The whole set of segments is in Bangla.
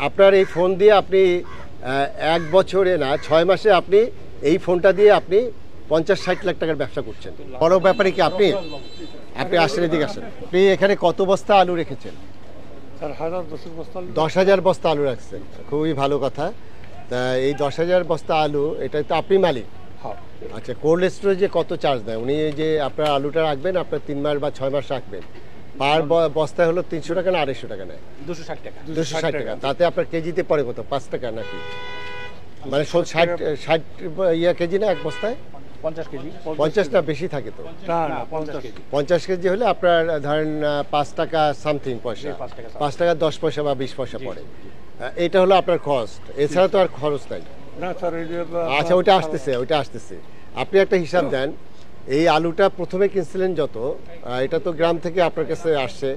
আপনার এই ফোন দিয়ে আপনি 1 বছরে না 6 মাসে আপনি এই ফোনটা দিয়ে আপনি 50-60 লাখ টাকার ব্যবসা করছেন। বড় ব্যাপারে কি আপনি আসেন, এদিকে আসেন। আপনি এখানে কত বস্তা আলু রেখেছেন? 10,000 বস্তা আলু রাখছেন, খুবই ভালো কথা। তা এই 10,000 বস্তা আলু, এটা তো আপনি মালিক? আচ্ছা, কোল্ড স্টোরেজে কত চার্জ দেয় উনি? যে আপনার আলুটা রাখবেন, আপনার 3 মাস বা 6 মাস রাখবেন, পার বস্তায় হলো 300 টাকা না 250 টাকা নেয়? 260 টাকা। 260 টাকা। তাতে আপনার কেজিতে পড়ে কত? 5 টাকা নাকি? মানে 60 কেজি না এক বস্তায়? 50 কেজি। 50 না, বেশি থাকে তো। না 50 কেজি। 50 কেজি হলে আপনার ধরেন 5 টাকা সামথিং পয়সা, 5 টাকা 10 পয়সা বা 20 পয়সা পড়ে। এটা হলো আপনার কস্ট, এছাড়া তো আর খরচ নাই। আচ্ছা, ওইটা আসতেছে। আপনি একটা হিসাব দেন, এই আলুটা প্রথমে কিনছিলেন যত, এটা তো গ্রাম থেকে আপনার কাছে আসছে,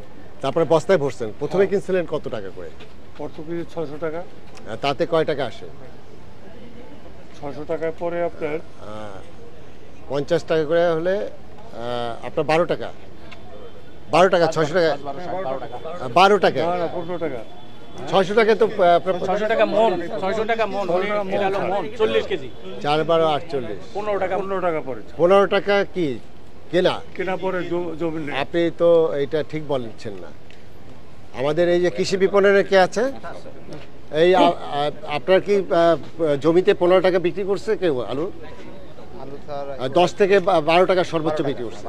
তারপরে বস্তায় ভরছেন, প্রথমে কিনছিলেন কত টাকা করে? 600 টাকা। তাতে কয় টাকা আসে? 600 টাকায় পরে আপনার 50 টাকা করে হলে আপনার 12 টাকা। 600 টাকা 12 টাকা 15 টাকা। 600 টাকা তো 600 টাকা মন, 600 টাকা মন, এটা হলো মন 40 কেজি। 4 12 48, 15 টাকা। 15 টাকা পরে। 15 টাকা কি কেনা পরে জমি নেই। আপনি তো এটা ঠিক বলছেন না। আমাদের এই যে কৃষি বিপণনের কে আছে, এই আপনার কি জমিতে 15 টাকা বিক্রি করছে কেউ আলু? 10 থেকে 12 টাকা সর্বোচ্চ বিক্রি করছে।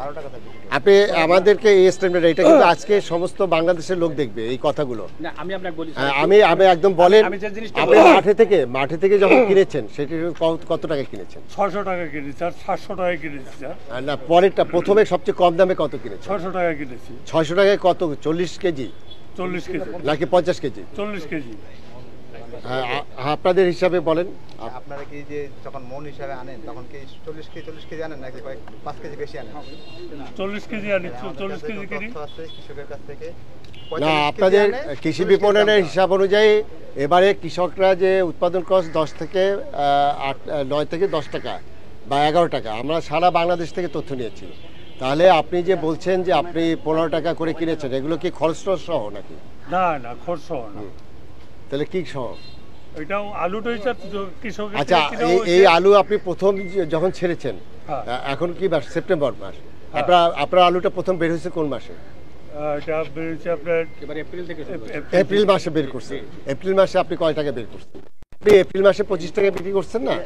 আপনি আমাদেরকে এই স্ট্যান্ডার্ড, এটা কিন্তু আজকে সমস্ত বাংলাদেশের লোক দেখবে এই কথাগুলো। আমি আপনাকে বলি, আমি একদম বলেন, আমি যে জিনিসটা আপনি মাঠে থেকে যখন কিনেছেন সেটা কত টাকা কিনেছেন? 600 টাকা কিনেছি আর 700 টাকা কিনেছি স্যার। না, পরেরটা প্রথমে সবচেয়ে কম দামে কত কিনেছেন? 600 টাকা কিনেছি। 600 টাকায় কত? 40 কেজি 40 কেজি নাকি 50 কেজি? 40 কেজি। আপনাদের হিসাবে বলেন। আপনারা কি যে যখন মন হিসাবে আনেন তখন কি 40 কেজি আনেন নাকি 5 কেজি বেশি আনেন? 40 কেজি আনি। 40 কেজি কিনি। কৃষকের কাছ থেকে না, আপনাদের কৃষি বিপণনের হিসাব অনুযায়ী এবারে কৃষকরা যে উৎপাদন কস্ট 10 থেকে 9 থেকে 10 টাকা বা 11 টাকা, আমরা সারা বাংলাদেশ থেকে তথ্য নিয়েছি। তাহলে আপনি যে বলছেন যে আপনি 15 টাকা করে কিনেছেন, এগুলো কি খরচ সহ নাকি? না খরচ না। তাহলে কি সহ? এটাও আলুটাই কৃষকের। আচ্ছা, এই আলু আপনি প্রথম যখন ছেড়েছেন, এখন কি মাস? সেপ্টেম্বর মাস। আপনার আলুটা প্রথম বের হয়েছে কোন মাসে? এটা বেরিয়েছে আপনার এবারে এপ্রিল থেকে। এপ্রিল মাসে বের করছে। এপ্রিল মাসে আপনি কয় টাকা বের করছেন? আপনি এপ্রিল মাসে 25 টাকা বিক্রি করছেন না?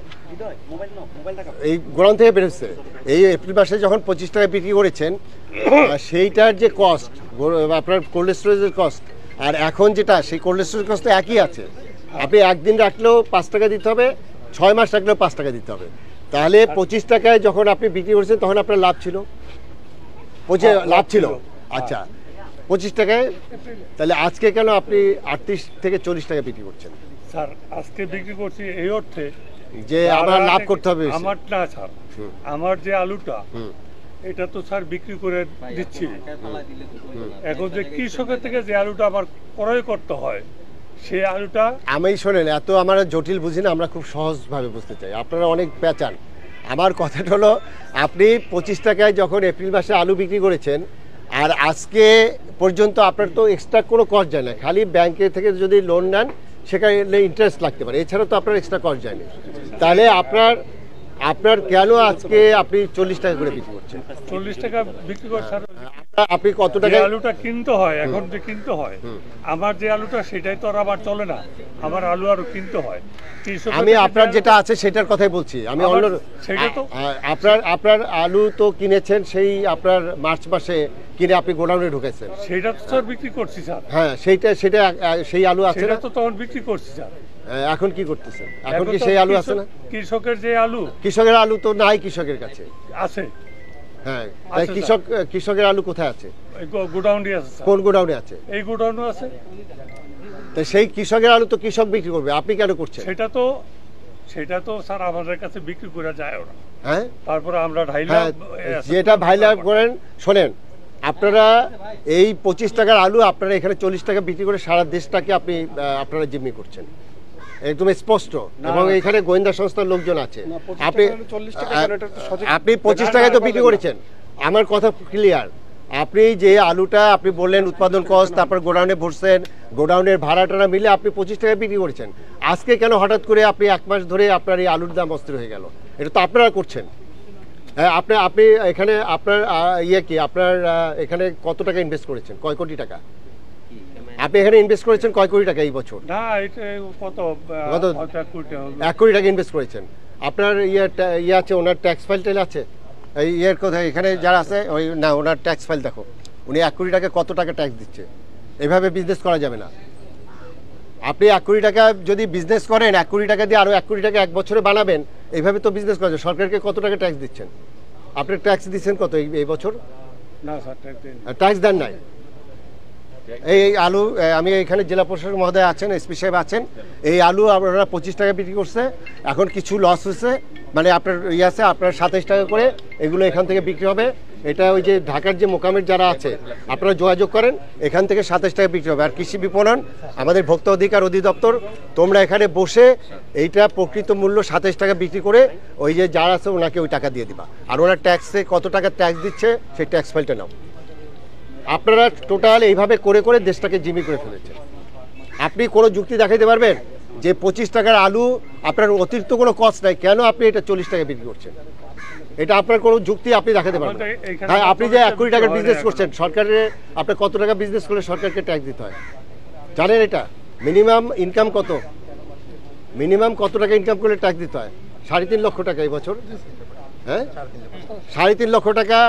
এই গোডাউন থেকে বের হচ্ছে। এই এপ্রিল মাসে যখন 25 টাকা বিক্রি করেছেন, সেইটার যে কস্ট, আপনার কোল্ড স্টোরেজের কস্ট, আর এখন যেটা, সেই কোল্ড স্টোরেজ কস্ট একই আছে। আপনি একদিন রাখলেও 5 টাকা দিতে হবে, 6 মাস রাখলেও 5 টাকা দিতে হবে। তাহলে 25 টাকায় যখন আপনি বিক্রি করেছেন তখন আপনার লাভ ছিল? লাভ ছিল। আচ্ছা, 25 টাকায়। তাহলে আজকে কেন আপনি 38 থেকে 40 টাকা বিক্রি করছেন? স্যার আজকে বিক্রি করছি এই অর্থে যে আমার লাভ করতে হবে। আমার না স্যার, আমার যে আলুটা এটা তো স্যার বিক্রি করে দিচ্ছি। এখন যে কৃষকের থেকে যে আলুটা আমার ক্রয় করতে হয়, সেই আলুটা আমি শোনেন, এত আমরা জটিল বুঝি না, আমরা খুব সহজভাবে বুঝতে চাই। আপনারা অনেক পেঁচান। আমার কথাটা হলো, আপনি 25 টাকায় যখন এপ্রিল মাসে আলু বিক্রি করেছেন, আর আজকে পর্যন্ত আপনার তো এক্সট্রা কোনো কস্ট যায় না, খালি ব্যাংকের থেকে যদি লোন নেন সেখানে ইন্টারেস্ট লাগতে পারে, এছাড়া তো আপনার এক্সট্রা কস্ট যায়নি। তাহলে আপনার কেন আজকে আপনি 40 টাকা করে বিক্রি করছেন? 40 টাকা বিক্রি করে স্যার। আপনি কত টাকা আলুটা কিনতে হয়, এখন যে কিনতে হয়, আমার যে আলুটা সেটাই তো আর আমার চলে না, আমার আলু আরো কিনতে হয়। আমি আপনার যেটা আছে সেটার কথাই বলছি। আমি অন্য আপনার আলু তো কিনেছেন সেই আপনার মার্চ মাসে কিনে আপনি গোডাউনে ঢুকেছেন, সেটা তো স্যার বিক্রি করছি স্যার। হ্যাঁ, সেটা সেই আলু আছে না? তো তখন বিক্রি করছি স্যার। এখন কি করতেছেন? এখন কি সেই আলু আছে না? কৃষকের যে আলু, কৃষকের আলু তো নাই কৃষকের কাছে। আছে। হ্যাঁ, তাই কৃষকের আলু কোথায় আছে? গোডাউনে আছে। কোন গোডাউনে আছে? এই গোডাউনে আছে। তাই সেই কৃষকের আলু তো কৃষক বিক্রি করবে, আপনি কেন করছেন? সেটা তো স্যার আমাদের কাছে বিক্রি করে যায় ওরা। হ্যাঁ, তারপরে আমরা যেটা ভাইলা করেন, শোনেন, আপনারা এই 25 টাকার আলু আপনারা এখানে 40 টাকা বিক্রি করে সারা দেশটাকে আপনারা জিম্মি করছেন, একদম স্পষ্ট। এবং এখানে গোয়েন্দা সংস্থার লোকজন আছে। আপনি 25 টাকায় তো বিক্রি করেছেন, আমার কথা ক্লিয়ার। আপনি যে আলুটা আপনি বললেন উৎপাদন কস্ট, তারপর গোডাউনে ভরছেন, গোডাউনের ভাড়া টাড়া মিলে আপনি 25 টাকায় বিক্রি করেছেন। আজকে কেন হঠাৎ করে আপনি 1 মাস ধরে আপনার এই আলুর দাম অস্থির হয়ে গেল? এটা তো আপনারা করছেন। হ্যাঁ, আপনি এখানে আপনার আপনার এখানে কত টাকা ইনভেস্ট করেছেন? কয় কোটি টাকা আপনি এখানে ইনভেস্ট করেছেন? কয় কোটি টাকা এই বছর? না, এটা কত কত? 1 কোটি টাকা ইনভেস্ট করেছেন। আপনার আছে, ওনার ট্যাক্স ফাইল টাইল আছে? এই কোথায় এখানে যারা আছে ওই না, ওনার ট্যাক্স ফাইল দেখো, উনি 1 কোটি টাকা কত টাকা ট্যাক্স দিচ্ছে। এভাবে বিজনেস করা যাবে না। আপনি 1 কোটি টাকা যদি বিজনেস করেন, 1 কোটি টাকা দিয়ে আরো 1 কোটি টাকা 1 বছরে বানাবেন, এইভাবে তো বিজনেস করা যায়। সরকারকে কত টাকা ট্যাক্স দিচ্ছেন? আপনি ট্যাক্স দিচ্ছেন কত এই বছর? না স্যার, ট্যাক্স দেন নাই। এই আলু আমি এখানে জেলা প্রশাসক মহোদয় আছেন, এসপি সাহেব আছেন, এই আলু আপনারা 25 টাকা বিক্রি করছে, এখন কিছু লস হয়েছে, মানে আপনার আছে আপনার 27 টাকা করে এগুলো এখান থেকে বিক্রি হবে। এটা ওই যে ঢাকার যে মোকামের যারা আছে আপনারা যোগাযোগ করেন, এখান থেকে 27 টাকা বিক্রি হবে। আর কৃষি বিপণন আমাদের ভোক্তা অধিকার অধিদপ্তর, তোমরা এখানে বসে এইটা প্রকৃত মূল্য 27 টাকা বিক্রি করে ওই যে যারা আছে ওনাকে ওই টাকা দিয়ে দিবা। আর ওনার ট্যাক্সে কত টাকা ট্যাক্স দিচ্ছে সেই ট্যাক্স ফাইলটা নাও। আপনারা টোটাল এইভাবে করে করে দেশটাকে জিম্মি করে ফেলেছেন। আপনি কোনো যুক্তি দেখাইতে পারবেন যে 25 টাকার আলু আপনার অতিরিক্ত কোনো কস্ট নাই, কেন আপনি এটা 40 টাকা বিক্রি করছেন? এটা আপনার কোনো যুক্তি আপনি দেখাতে পারবেন? হ্যাঁ, আপনি যে 1 কোটি টাকার বিজনেস করছেন, সরকারের আপনার কত টাকা বিজনেস করলে সরকারকে ট্যাক্স দিতে হয় জানেন? এটা মিনিমাম ইনকাম কত? মিনিমাম কত টাকা ইনকাম করলে ট্যাক্স দিতে হয়? 3.5 লক্ষ টাকা এই বছর। হ্যাঁ, 3.5 লক্ষ টাকা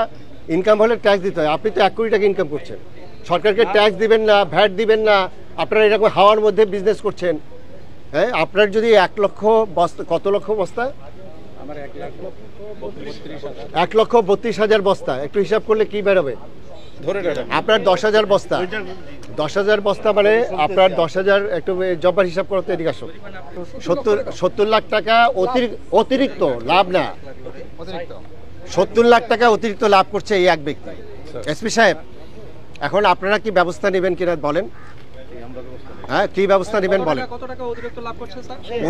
ইনকাম হলে ট্যাক্স দিতে হয়। আপনি তো 1 কোটি টাকা ইনকাম করছেন, সরকারকে ট্যাক্স দিবেন না, ভ্যাট দিবেন না, আপনারা এরকম হাওয়ার মধ্যে বিজনেস করছেন। হ্যাঁ, আপনার যদি 1 লক্ষ বস্তা, কত লক্ষ বস্তা? 1,32,000 বস্তা, একটু হিসাব করলে কি বেরোবে? আপনার 10,000 বস্তা, 10,000 বস্তা মানে আপনার 10,000, একটু জব্বার হিসাব করতে এদিকে আসো। 70 লাখ টাকা অতিরিক্ত লাভ না, 70 লাখ টাকা অতিরিক্ত লাভ করছে এই এক ব্যক্তি। এসপি সাহেব, এখন আপনারা কি ব্যবস্থা নেবেন কিনা বলেন? হ্যাঁ, কি ব্যবস্থা নেবেন বলেন?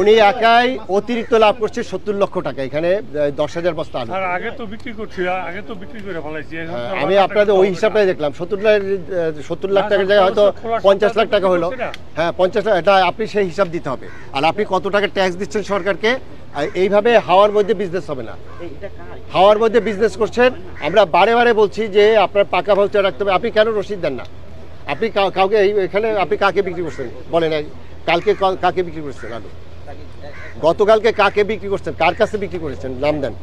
উনি একাই অতিরিক্ত লাভ করছে 70 লক্ষ টাকা এখানে 10,000 বস্তা আলু। আগে তো বিক্রি করছি, আগে তো বিক্রি করে ফেলাইছি। আমি আপনাদের ওই হিসাবটাই দেখলাম, 70 লাখ টাকার জায়গায় হয়তো 50 লাখ টাকা হলো। হ্যাঁ, 50 লাখ, এটা আপনি সেই হিসাব দিতে হবে। আর আপনি কত টাকা ট্যাক্স দিচ্ছেন সরকারকে? এইভাবে হাওয়ার মধ্যে বিজনেস হবে না। হাওয়ার মধ্যে বিজনেস করছেন। আমরা বারে বারে বলছি যে আপনার পাকা ভাউচার রাখতে হবে। আপনি কেন রসিদ দেন না? আপনি কাউকে এখানে আপনি কাকে বিক্রি করছেন বলেন? কালকে কাকে বিক্রি করছেন আলু? গতকালকে কাকে বিক্রি করছেন? কার কাছে বিক্রি করেছেন? নাম দেন।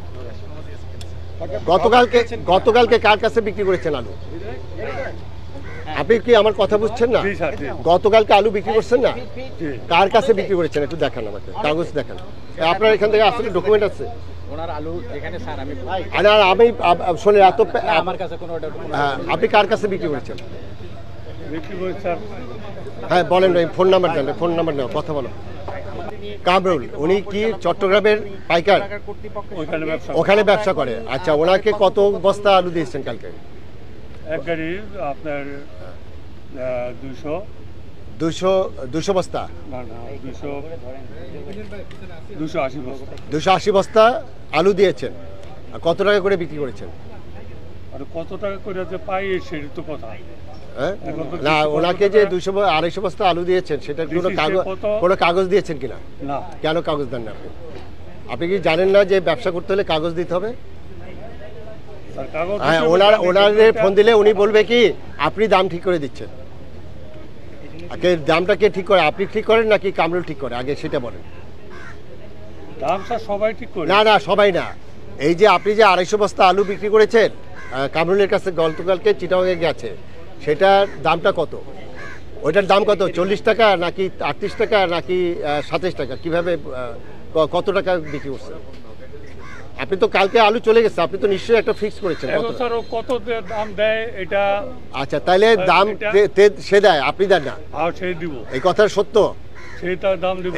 গতকালকে কার কাছে বিক্রি করেছেন আলু? আপনি কি আমার কথা বুঝছেন না? গতকালকে আলু বিক্রি করছেন না? কার কাছে বিক্রি করেছেন একটু দেখান আমাকে, কাগজ দেখান। আপনার এখান থেকে আসলে ডকুমেন্ট আছে? আমি শোনেন, এত আপনি কার কাছে বিক্রি করেছেন? হ্যাঁ বলেন, ফোন নাম্বার দেন, ফোন নাম্বার নেওয়া, কথা বলো। কামরুল, উনি কি চট্টগ্রামের পাইকার? ওখানে ব্যবসা করে। আচ্ছা, ওনাকে কত বস্তা আলু দিয়েছেন কালকে? এক গাড়ি আপনার 200 বস্তা, 280 বস্তা আলু দিয়েছেন। কত টাকা করে বিক্রি করেছেন? আর কত টাকা করে যে পাই সেটা তো কথা। না, ওনাকে যে 200-250 বস্তা আলু দিয়েছেন সেটার কোনো কাগজ দিয়েছেন কিনা? না। কেন কাগজ দেন না আপনি? আপনি কি জানেন না যে ব্যবসা করতে হলে কাগজ দিতে হবে? হ্যাঁ, ওনাদের ফোন দিলে উনি বলবে কি আপনি দাম ঠিক করে দিচ্ছেন। দামটা কে ঠিক করে? আপনি ঠিক করেন নাকি কামরুল ঠিক করে? আগে সেটা বলেন। দামটা সবাই ঠিক করে। না, সবাই না। এই যে আপনি যে 250 বস্তা আলু বিক্রি করেছেন কামরুলের কাছে, গতকালকে চিটাগাংয়ে গেছে, সেটার দামটা কত? ওইটার দাম কত? 40 টাকা নাকি 38 টাকা নাকি 27 টাকা? কিভাবে কত টাকা বিক্রি করছেন? আপনি তো কালকে আলু চলে গেছে, আপনি তো নিশ্চয়ই একটা ফিক্স করেছেন। কত দাম দেয় এটা? আচ্ছা, তাহলে দাম সে দেয়, আপনি দেন না? এই কথা সত্য?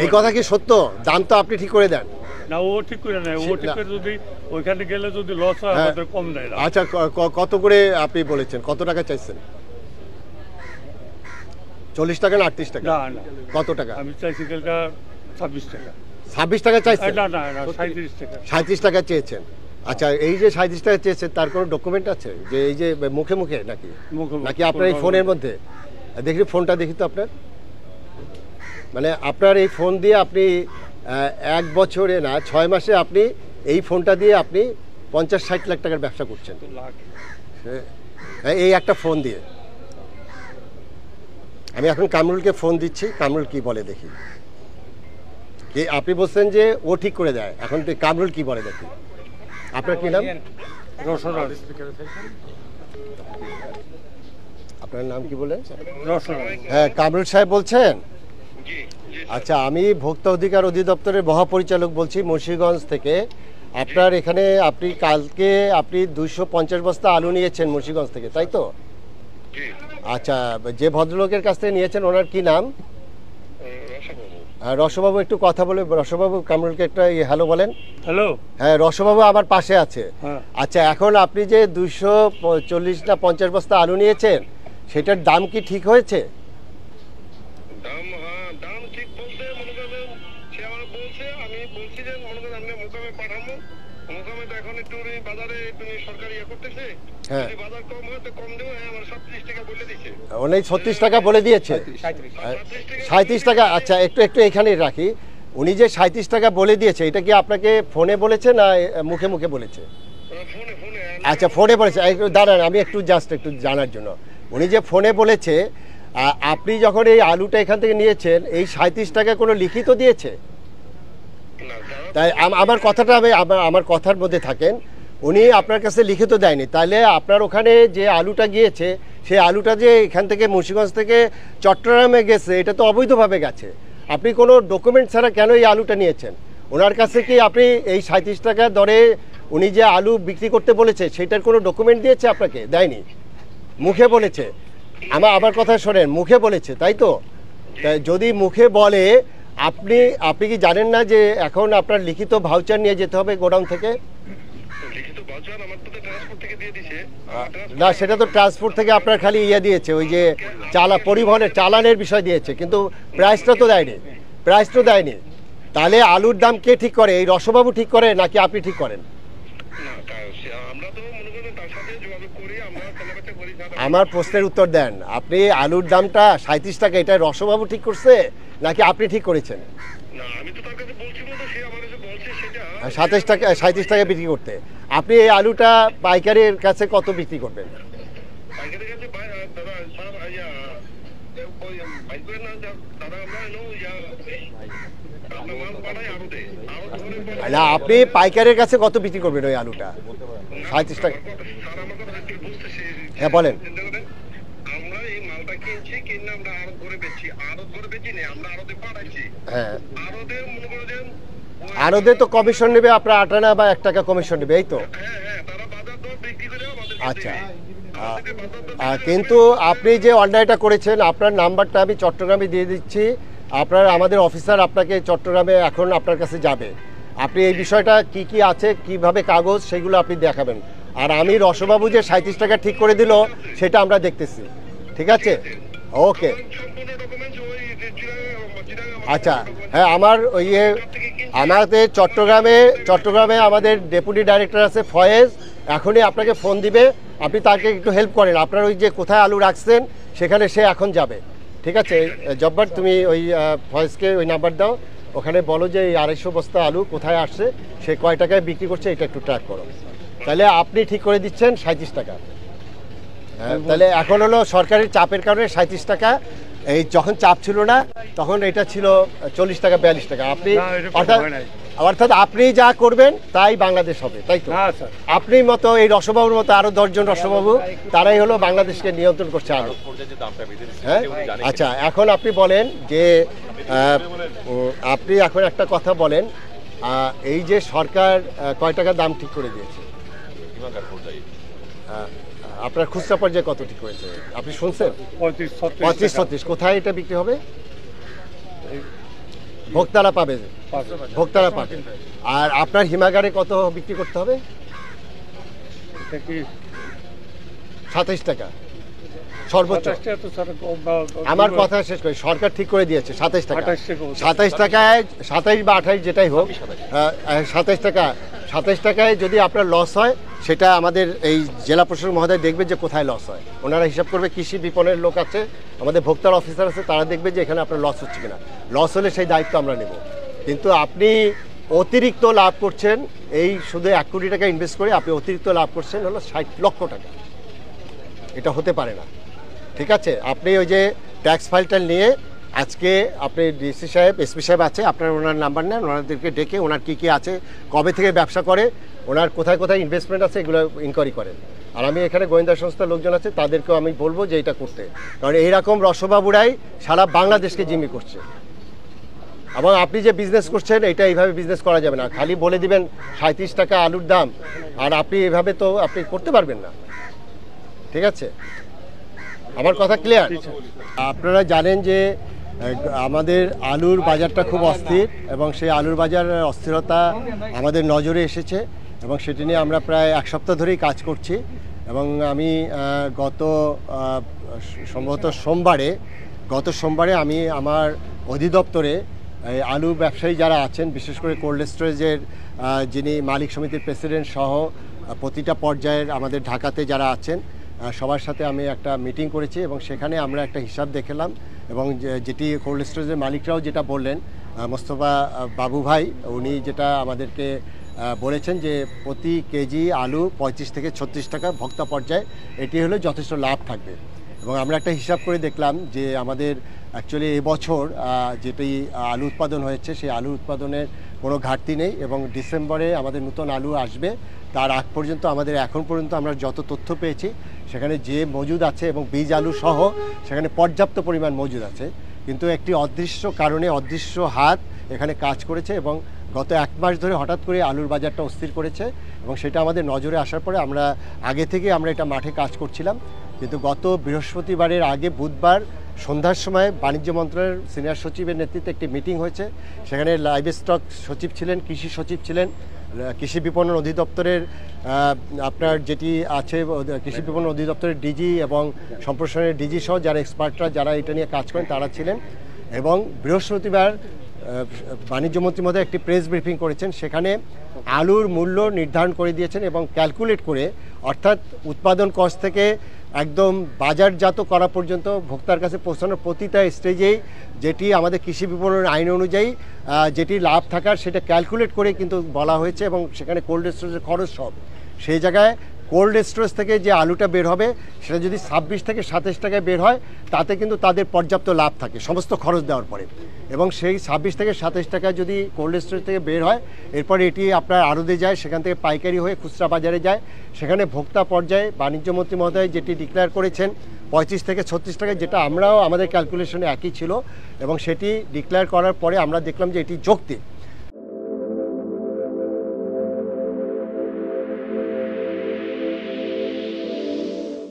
এই কথা কি সত্য? দাম তো আপনি ঠিক করে দেন না? ও ঠিক করে নেয়, ও ঠিক করে যদি ওইখানে গেলে যদি লস হয় আমাদের কম দেয়। আচ্ছা, কত করে আপনি বলেছেন? কত টাকা চাইছেন? 40 টাকা না 38 টাকা? না, কত টাকা? আমি চাইছি 26 টাকা। 26 টাকা চাইছেন? না, 37 টাকা। 37 টাকা চেয়েছেন। আচ্ছা, এই যে 37 টাকা চেয়েছে তার কোনো ডকুমেন্ট আছে যে এই যে মুখে মুখে নাকি নাকি আপনার এই ফোনের মধ্যে? দেখি ফোনটা দেখি তো আপনার, মানে আপনার এই ফোন দিয়ে আপনি 1 বছরে না 6 মাসে আপনি এই ফোনটা দিয়ে আপনি 50-60 লাখ টাকার ব্যবসা করছেন এই একটা ফোন দিয়ে। আমি এখন কামরুলকে ফোন দিচ্ছি, কামরুল কি বলে দেখি। কি আপনি বলছেন যে ও ঠিক করে দেয়, এখন তো কামরুল কি বলে দেখি। আপনার কি নাম? রসরাজ। আপনার নাম কি বলেন? রসরাজ। হ্যাঁ, কামরুল সাহেব বলছেন? আচ্ছা, আমি ভোক্তা অধিকার অধিদপ্তরের মহাপরিচালক বলছি মুন্সিগঞ্জ থেকে। আপনার এখানে আপনি কালকে আপনি 250 বস্তা আলু নিয়েছেন মুন্সিগঞ্জ থেকে, তাই তো? আচ্ছা, যে ভদ্রলোকের কাছ থেকে নিয়েছেন ওনার কি নাম? রসবাবু, একটু কথা বলে। রসবাবু, কামরুলকে একটা হ্যালো বলেন। হ্যালো। হ্যাঁ, রসবাবু আমার পাশে আছে। হ্যাঁ। আচ্ছা, এখন আপনি যে 240 না 50 বস্তা আলু নিয়েছেন সেটার দাম কি ঠিক হয়েছে? দাম ঠিক বলতে মনে করেন সে আমার বলছে, আমি বলছি যে মনে করেন আপনি মোকামে পাঠাবো। মোকামে তো এখন একটু বাজারে একটু সরকারি করতেছে, হ্যাঁ, যদি বাজার কম হয় তো কম দেবো। আমার 37 টাকা বলে দিচ্ছে। উনি 36 টাকা বলে দিয়েছে। 37 টাকা। আচ্ছা, একটু এখানে রাখি। উনি যে 37 টাকা বলে দিয়েছে এটা কি আপনাকে ফোনে বলেছে না মুখে মুখে বলেছে? ফোনে ফোনে আচ্ছা, ফোনে বলেছে। একটু দাঁড়ান, আমি একটু জাস্ট একটু জানার জন্য। উনি যে ফোনে বলেছে, আপনি যখন এই আলুটা এখান থেকে নিয়েছেন এই 37 টাকা কোনো লিখিত দিয়েছে? তাই আমার কথাটা আমার কথার মধ্যে থাকেন। উনি আপনার কাছে লিখিত দেয়নি, তাহলে আপনার ওখানে যে আলুটা গিয়েছে সেই আলুটা যে এখান থেকে মুন্সিগঞ্জ থেকে চট্টগ্রামে গেছে এটা তো অবৈধভাবে গেছে। আপনি কোনো ডকুমেন্ট ছাড়া কেন এই আলুটা নিয়েছেন? ওনার কাছে কি আপনি এই 37 টাকা দরে উনি যে আলু বিক্রি করতে বলেছে সেটার কোনো ডকুমেন্ট দিয়েছে আপনাকে? দেয়নি, মুখে বলেছে। আমার কথা শোনেন, মুখে বলেছে, তাই তো? তাই যদি মুখে বলে, আপনি কি জানেন না যে এখন আপনার লিখিত ভাউচার নিয়ে যেতে হবে গোডাউন থেকে? লিখিত বাজার আমার তো ট্রান্সপোর্ট থেকে দিয়ে দিছে। না, সেটা তো ট্রান্সপোর্ট থেকে আপনার খালি দিয়েছে, ওই যে পরিবহনের চালানের বিষয় দিয়েছে, কিন্তু প্রাইসটা তো দেয়নি। প্রাইস তো দেয়নি। তাহলে আলুর দাম কে ঠিক করে? এই রসবাবু ঠিক করে নাকি আপনি ঠিক করেন? আমরা তো মনে করেন তার সাথে যোগাযোগ করি, আমরা কেনাবেচা করি। আমার প্রশ্নের উত্তর দেন। আপনি আলুর দামটা 37 টাকা এটা রসবাবু ঠিক করছে নাকি আপনি ঠিক করেছেন? না, আমি তো তার কাছে বলছি বলতে সে আমার কাছে বলছে সেটা 37 টাকা বিক্রি করতে। আপনি এই আলুটা পাইকারের কাছে কত বিক্রি করবেন? পাইকারের কাছে দাদা স্যার ওই পাইকারের না দাদা আমরা আপনার মাল পাঠাই আড়তে না, আপনি পাইকারের কাছে কত বিক্রি করবেন ওই আলুটা 37 টাকা? স্যার আমার কথা একটু বুঝতেছি। হ্যাঁ, বলেন। আমরা এই মালটা কিনছি, কিনে আমরা আড়ত করে বেচছি। আড়ত করে বেচি না, আমরা আড়তে পাঠাইছি। হ্যাঁ, আড়তে মনে করেন আরোদের তো কমিশন নেবে আপনার 8 আনা বা 1 টাকা কমিশন নেবে, এই তো? হ্যাঁ, তারা বাজার দর বিক্রি করে আমাদের আচ্ছা, কিন্তু আপনি যে অন্যায়টা করেছেন, আপনার নাম্বারটা আমি চট্টগ্রামে দিয়ে দিচ্ছি। আমাদের অফিসার আপনাকে চট্টগ্রামে এখন আপনার কাছে যাবে। আপনি এই বিষয়টা কি আছে, কিভাবে কাগজ, সেগুলো আপনি দেখাবেন। আর আমি রসবাবু যে 37 টাকা ঠিক করে দিল সেটা আমরা দেখতেছি। ঠিক আছে, ওকে। আচ্ছা, হ্যাঁ, আমাদের চট্টগ্রামে আমাদের ডেপুটি ডাইরেক্টর আছে ফয়েজ, এখনই আপনাকে ফোন দিবে। আপনি তাকে একটু হেল্প করেন। আপনার ওই যে কোথায় আলু রাখছেন সেখানে সে এখন যাবে। ঠিক আছে জব্বার, তুমি ওই ফয়েজকে ওই নাম্বার দাও, ওখানে বলো যে এই 250 বস্তা আলু কোথায় আসছে, সে কয় টাকায় বিক্রি করছে এটা একটু ট্র্যাক করো। তাহলে আপনি ঠিক করে দিচ্ছেন 37 টাকা। তাহলে এখন হলো সরকারের চাপের কারণে 37 টাকা। এই যখন চাপ ছিল না তখন এটা ছিল 40 টাকা 42 টাকা। আপনি অর্থাৎ আপনি যা করবেন তাই বাংলাদেশ হবে, তাই তো? আপনি মতো এই রসবাবুর মতো আরো 10 জন রসবাবু, তারাই হলো বাংলাদেশকে নিয়ন্ত্রণ করছে আলু। হ্যাঁ, আচ্ছা, এখন আপনি বলেন যে আপনি এখন একটা কথা বলেন, এই যে সরকার কয় টাকা দাম ঠিক করে দিয়েছে, আপনার খুচরা পর্যায়ে কত ঠিক করেছে আপনি শুনছেন? 35-36। কোথায় এটা বিক্রি হবে? ভোক্তারা পাবে, ভোক্তারা পাবে। আর আপনার হিমাগারে কত বিক্রি করতে হবে? 27 টাকা সর্বোচ্চ। আমার কথা শেষ করি, সরকার ঠিক করে দিয়েছে 27 টাকা। 27 টাকায় 27 বা 28 যেটাই হোক, 27 টাকা 27 টাকায় যদি আপনার লস হয়, সেটা আমাদের এই জেলা প্রশাসক মহোদয় দেখবে যে কোথায় লস হয়। ওনারা হিসাব করবে, কৃষি বিপণনের লোক আছে, আমাদের ভোক্তার অফিসার আছে, তারা দেখবে যে এখানে আপনার লস হচ্ছে কিনা। লস হলে সেই দায়িত্ব আমরা নেব। কিন্তু আপনি অতিরিক্ত লাভ করছেন, এই শুধু 1 কোটি টাকা ইনভেস্ট করে আপনি অতিরিক্ত লাভ করছেন হলো 60 লক্ষ টাকা। এটা হতে পারে না, ঠিক আছে? আপনি ওই যে ট্যাক্স ফাইলটা নিয়ে আজকে আপনি ডিসি সাহেব, এসপি সাহেব আছে, আপনার ওনার নাম্বার নেন, ওনাদেরকে ডেকে ওনার কী কী আছে, কবে থেকে ব্যবসা করে, ওনার কোথায় কোথায় ইনভেস্টমেন্ট আছে, এগুলো ইনকোয়ারি করেন। আর আমি এখানে গোয়েন্দা সংস্থার লোকজন আছে, তাদেরকেও আমি বলবো যে এটা করতে, কারণ এইরকম রসবাবুরাই সারা বাংলাদেশকে জিম্মি করছে। এবং আপনি যে বিজনেস করছেন, এটা এইভাবে বিজনেস করা যাবে না। খালি বলে দিবেন 37 টাকা আলুর দাম, আর আপনি এভাবে তো আপনি করতে পারবেন না, ঠিক আছে? আমার কথা ক্লিয়ার? আপনারা জানেন যে আমাদের আলুর বাজারটা খুব অস্থির, এবং সেই আলুর বাজারের অস্থিরতা আমাদের নজরে এসেছে, এবং সেটি নিয়ে আমরা প্রায় 1 সপ্তাহ ধরেই কাজ করছি। এবং আমি সম্ভবত গত সোমবারে আমি আমার অধিদপ্তরে আলু ব্যবসায়ী যারা আছেন, বিশেষ করে কোল্ড স্টোরেজের যিনি মালিক সমিতির প্রেসিডেন্ট সহ প্রতিটা পর্যায়ের আমাদের ঢাকাতে যারা আছেন সবার সাথে আমি একটা মিটিং করেছি, এবং সেখানে আমরা একটা হিসাব দেখলাম। এবং যেটি কোল্ড স্টোরেজের মালিকরাও যেটা বললেন, মোস্তফা বাবু ভাই, উনি যেটা আমাদেরকে বলেছেন যে প্রতি কেজি আলু 35 থেকে 36 টাকা ভোক্তা পর্যায়ে, এটি হলে যথেষ্ট লাভ থাকবে। এবং আমরা একটা হিসাব করে দেখলাম যে আমাদের অ্যাকচুয়ালি এবছর যেটি আলু উৎপাদন হয়েছে, সেই আলু উৎপাদনের কোনো ঘাটতি নেই, এবং ডিসেম্বরে আমাদের নতুন আলু আসবে। তার আগ পর্যন্ত আমাদের এখন পর্যন্ত আমরা যত তথ্য পেয়েছি, সেখানে যে মজুদ আছে এবং বীজ আলু সহ সেখানে পর্যাপ্ত পরিমাণ মজুদ আছে। কিন্তু একটি অদৃশ্য কারণে অদৃশ্য হাত এখানে কাজ করেছে, এবং গত 1 মাস ধরে হঠাৎ করে আলুর বাজারটা অস্থির করেছে, এবং সেটা আমাদের নজরে আসার পরে আমরা আগে থেকে আমরা এটা মাঠে কাজ করছিলাম। কিন্তু গত বৃহস্পতিবারের আগে বুধবার সন্ধ্যার সময় বাণিজ্য মন্ত্রণালয়ের সিনিয়র সচিবের নেতৃত্বে একটি মিটিং হয়েছে। সেখানে লাইভ স্টক সচিব ছিলেন, কৃষি সচিব ছিলেন, কৃষি বিপণন অধিদপ্তরের আপনার যেটি আছে কৃষি বিপণন অধিদপ্তরের ডিজি এবং সম্প্রসারণের ডিজি সহ যারা এক্সপার্টরা যারা এটা নিয়ে কাজ করেন তারা ছিলেন। এবং বৃহস্পতিবার বাণিজ্যমন্ত্রী মহোদয় একটি প্রেস ব্রিফিং করেছেন, সেখানে আলুর মূল্য নির্ধারণ করে দিয়েছেন এবং ক্যালকুলেট করে, অর্থাৎ উৎপাদন কস্ট থেকে একদম বাজারজাত করা পর্যন্ত ভোক্তার কাছে পৌঁছানোর প্রতিটা স্টেজেই যেটি আমাদের কৃষি বিপণন আইন অনুযায়ী যেটি লাভ থাকার সেটা ক্যালকুলেট করে কিন্তু বলা হয়েছে। এবং সেখানে কোল্ড স্টোরেজের খরচ সব, সেই জায়গায় কোল্ড স্টোরেজ থেকে যে আলুটা বের হবে সেটা যদি 26 থেকে 27 টাকায় বের হয়, তাতে কিন্তু তাদের পর্যাপ্ত লাভ থাকে সমস্ত খরচ দেওয়ার পরে। এবং সেই 26 থেকে 27 টাকা যদি কোল্ড স্টোরেজ থেকে বের হয়, এরপরে এটি আপনার আড়তে যায়, সেখান থেকে পাইকারি হয়ে খুচরা বাজারে যায়, সেখানে ভোক্তা পর্যায়ে বাণিজ্যমন্ত্রী মহোদয় যেটি ডিক্লেয়ার করেছেন 35 থেকে 36 টাকায়, যেটা আমরাও আমাদের ক্যালকুলেশনে একই ছিল, এবং সেটি ডিক্লেয়ার করার পরে আমরা দেখলাম যে এটি যৌক্তিক।